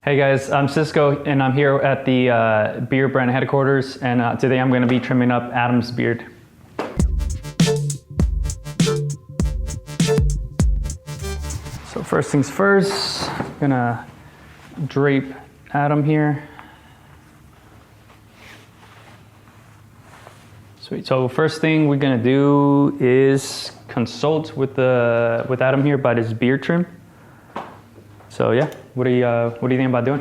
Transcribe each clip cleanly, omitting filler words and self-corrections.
Hey guys, I'm Cisco and I'm here at the Beardbrand headquarters, and today I'm going to be trimming up Adam's beard. So first things first, I'm going to drape Adam here. Sweet. So first thing we're going to do is consult with Adam here about his beard trim. So yeah, what do you think about doing?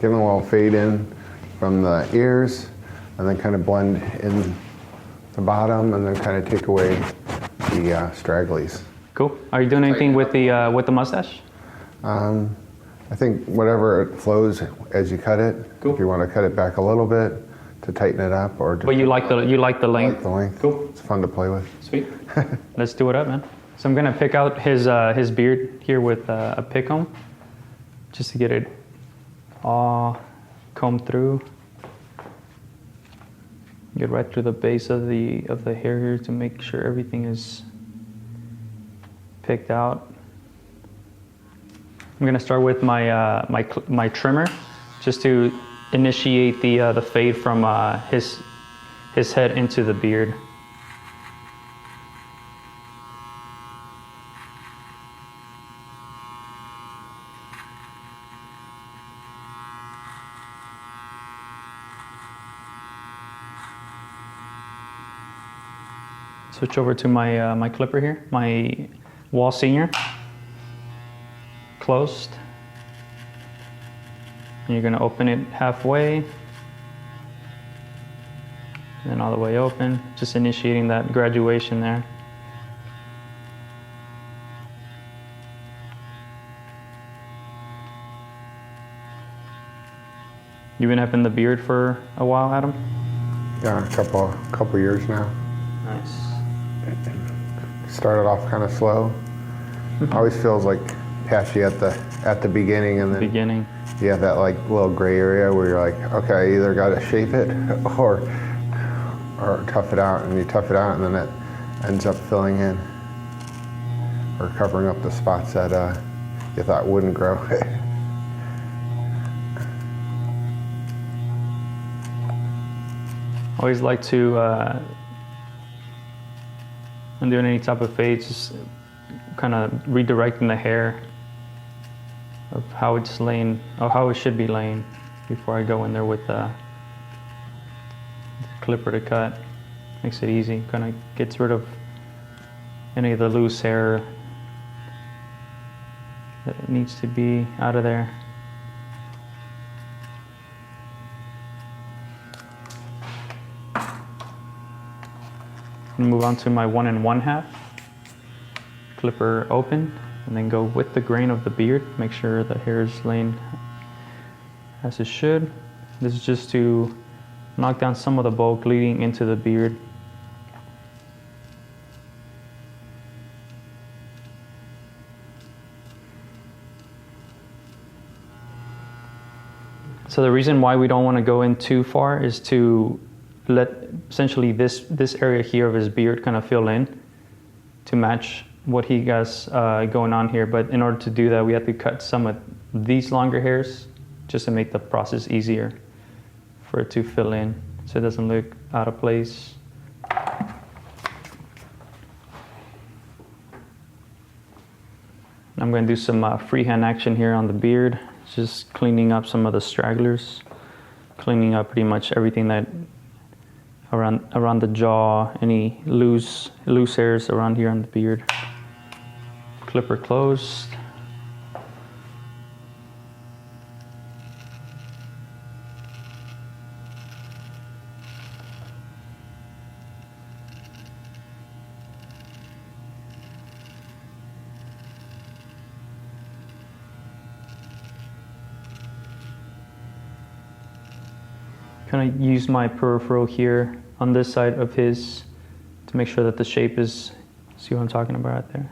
Give him a little fade in from the ears, and then kind of blend in the bottom, and then kind of take away the stragglies. Cool. Are you doing anything with the mustache? I think whatever it flows as you cut it. Cool. If you want to cut it back a little bit to tighten it up, or just But you like the length? I like the length. Cool. It's fun to play with. Sweet. Let's do it up, man. So I'm gonna pick out his beard here with a pick comb, just to get it all combed through. Get right through the base of the hair here to make sure everything is picked out. I'm gonna start with my trimmer, just to initiate the fade from his head into the beard. Switch over to my clipper here, my wall senior. Closed. And you're gonna open it halfway. And then all the way open, just initiating that graduation there. You've been having the beard for a while, Adam? Yeah, a couple years now. Nice. Started off kind of slow. Always feels like patchy at the beginning, and then you have that like little gray area where you're like, okay, I either got to shape it or tough it out, and you tough it out, and then it ends up filling in or covering up the spots that you thought wouldn't grow. Always like to when doing any type of fades, just kind of redirecting the hair of how it's laying, or how it should be laying, before I go in there with the clipper to cut. Makes it easy, kind of gets rid of any of the loose hair that needs to be out of there. Move on to my 1 1/2. Clipper open, and then go with the grain of the beard. Make sure the hair is laying as it should. This is just to knock down some of the bulk leading into the beard. So the reason why we don't want to go in too far is to let essentially this area here of his beard kind of fill in to match what he has going on here. But in order to do that, we have to cut some of these longer hairs just to make the process easier for it to fill in, so it doesn't look out of place. I'm going to do some freehand action here on the beard, just cleaning up some of the stragglers, cleaning up pretty much everything that around the jaw, any loose hairs around here on the beard. Clipper closed. Kind of use my peripheral here on this side of his to make sure that the shape is, see what I'm talking about right there?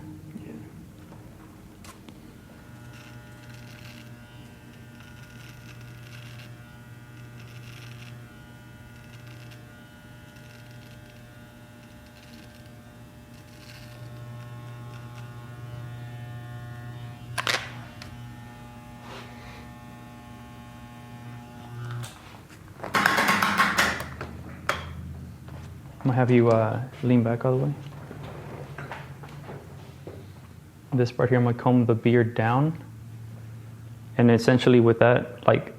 I'm gonna have you lean back all the way. This part here, I'm gonna comb the beard down. And essentially with that, like,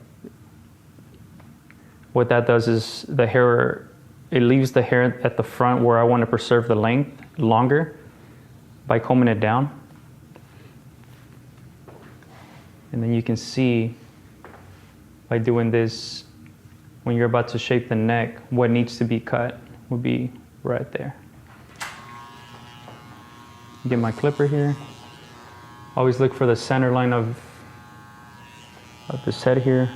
what that does is the hair, it leaves the hair at the front where I want to preserve the length longer by combing it down. And then you can see by doing this, when you're about to shape the neck, what needs to be cut would be right there. Get my clipper here. Always look for the center line of this head here.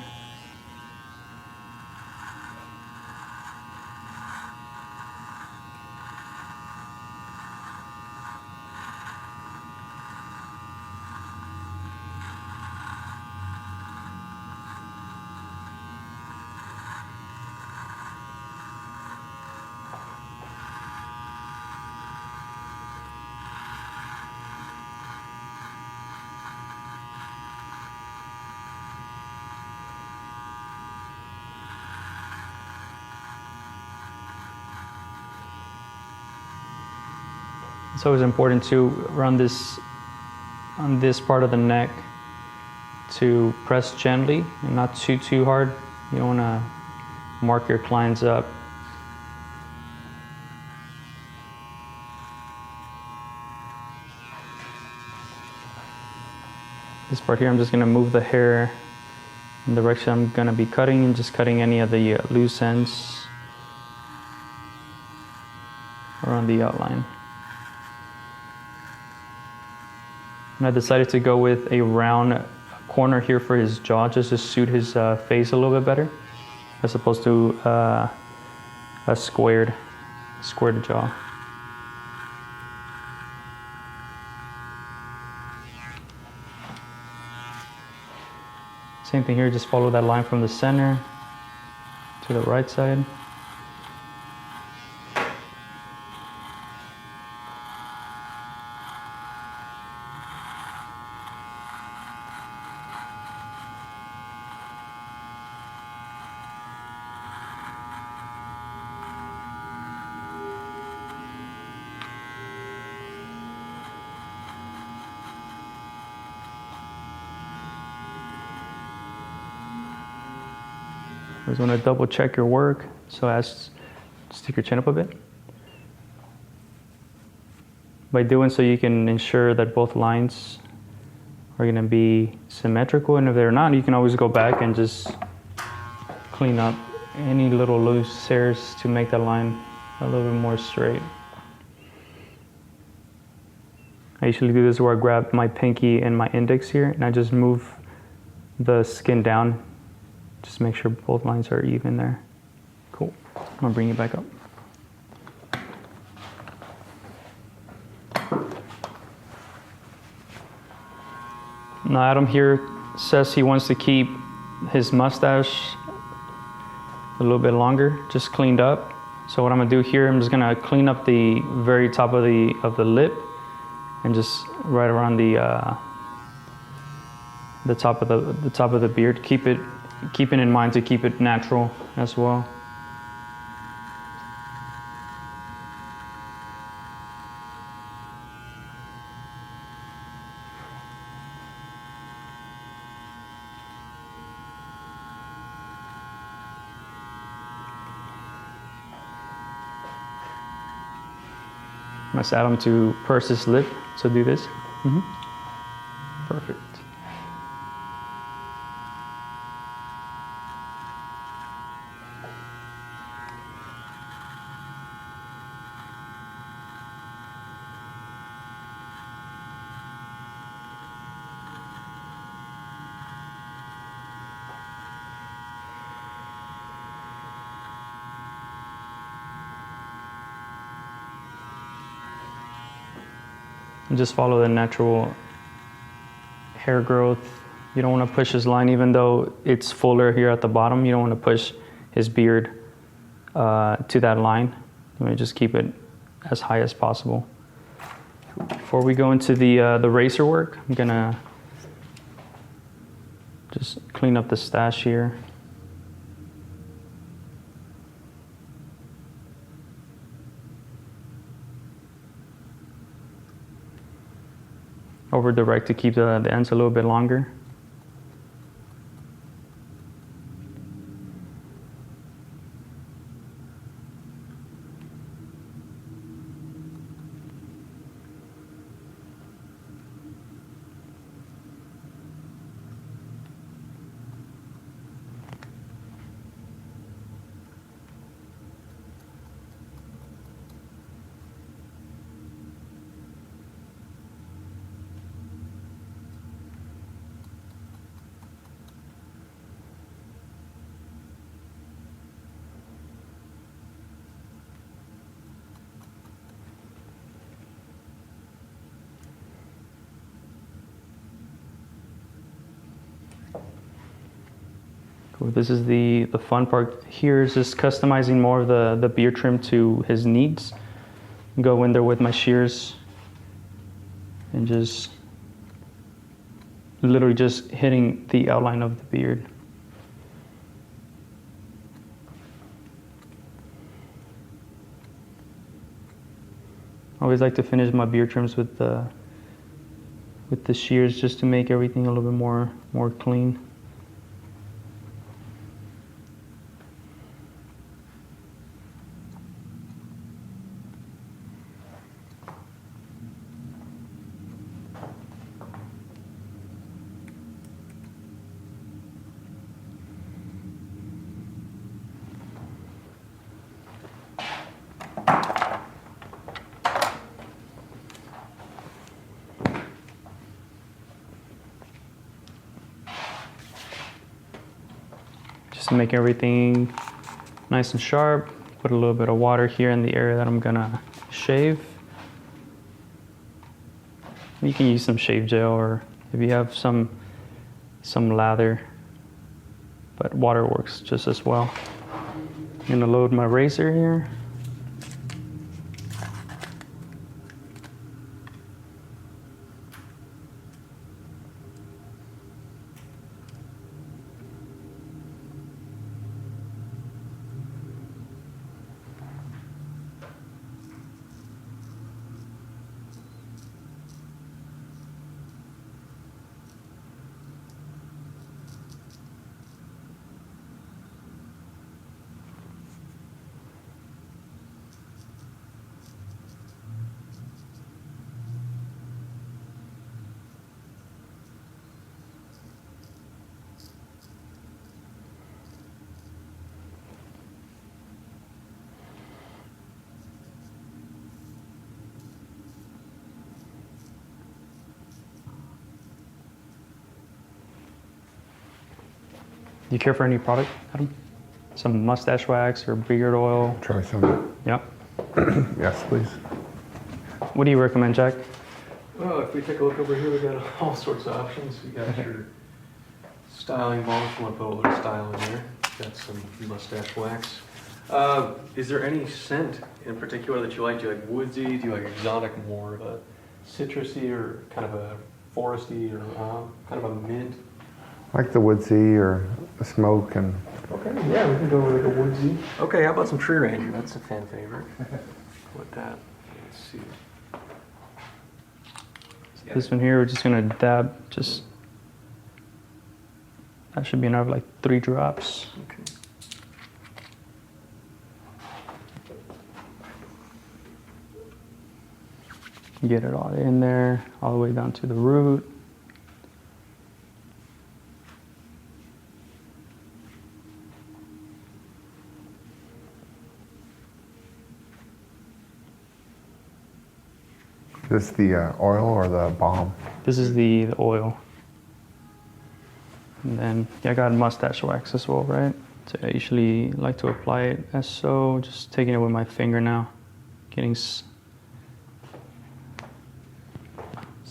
It's always important to on this part of the neck to press gently and not too hard. You don't want to mark your clients up. This part here, I'm just going to move the hair in the direction I'm going to be cutting and just cutting any of the loose ends around the outline. And I decided to go with a round corner here for his jaw just to suit his face a little bit better, as opposed to a squared jaw. Same thing here, just follow that line from the center to the right side. I just want to double check your work, so stick your chin up a bit. By doing so, you can ensure that both lines are going to be symmetrical, and if they're not, you can always go back and just clean up any little loose hairs to make that line a little bit more straight. I usually do this where I grab my pinky and my index here, and I just move the skin down. Just make sure both lines are even there. Cool. I'm gonna bring it back up. Now Adam here says he wants to keep his mustache a little bit longer, just cleaned up. So what I'm gonna do here, I'm just gonna clean up the very top of the lip, and just right around the top of the beard. Keeping in mind to keep it natural as well. I'm gonna ask Adam to purse his lip, so do this. Perfect. And just follow the natural hair growth. You don't want to push his line, even though it's fuller here at the bottom. You don't want to push his beard to that line. You want to just keep it as high as possible. Before we go into the razor work, I'm gonna just clean up the stash here. over direct to keep the ends a little bit longer. Cool. This is the fun part here, is just customizing more of the beard trim to his needs. Go in there with my shears and just literally just hitting the outline of the beard. I always like to finish my beard trims with the shears just to make everything a little bit more clean. Just to make everything nice and sharp, put a little bit of water here in the area that I'm gonna shave. You can use some shave gel, or if you have some lather, but water works just as well. I'm gonna load my razor here. Do you care for any product, Adam? Some mustache wax or beard oil? Try some. Yep. Yes, please. What do you recommend, Jack? Well, if we take a look over here, we got all sorts of options. We got your styling balms. You want to put a little style in there. Got some mustache wax. Is there any scent in particular that you like? Do you like woodsy? Do you like exotic, more of a citrusy, or kind of a foresty, or kind of a mint? I like the woodsy or the smoke and. Okay, yeah, we can go with like a woodsy. Okay, how about some Tree Ranger? That's a fan favorite. With that, let's see. This one here, we're just gonna dab, just, that should be enough, like 3 drops. Okay. Get it all in there, all the way down to the root. Is this the oil or the balm? This is the oil. And then, yeah, I got mustache wax as well, right? So I usually like to apply it as so, just taking it with my finger now. Getting some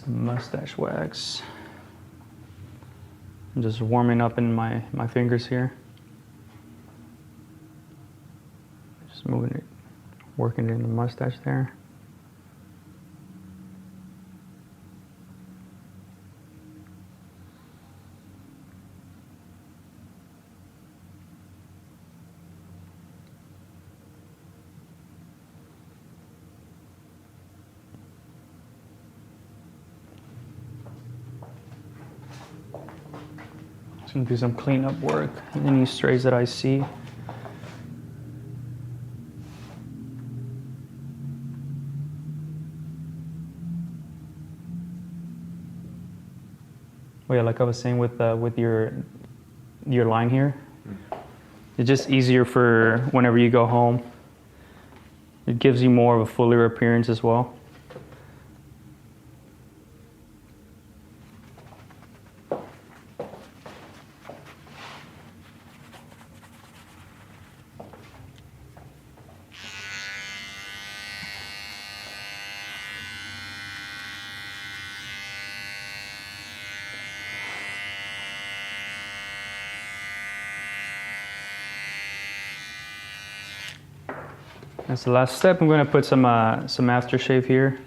mustache wax. I'm just warming up in my fingers here. Just moving it, working it in the mustache there. Just gonna do some cleanup work. Any strays that I see. Oh yeah, like I was saying with your line here, it's just easier for whenever you go home. It gives you more of a fuller appearance as well. That's the last step. I'm going to put some aftershave here.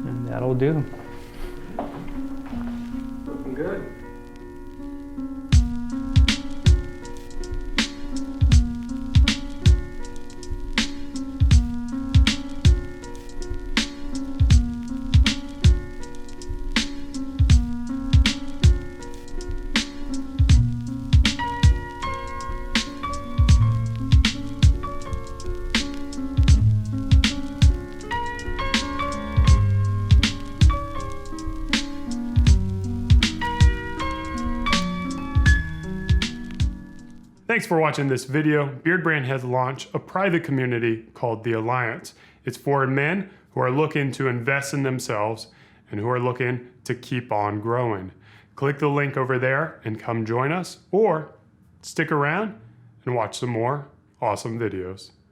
And that'll do. Looking good. Thanks for watching this video. Beardbrand has launched a private community called The Alliance. It's for men who are looking to invest in themselves and who are looking to keep on growing. Click the link over there and come join us, or stick around and watch some more awesome videos.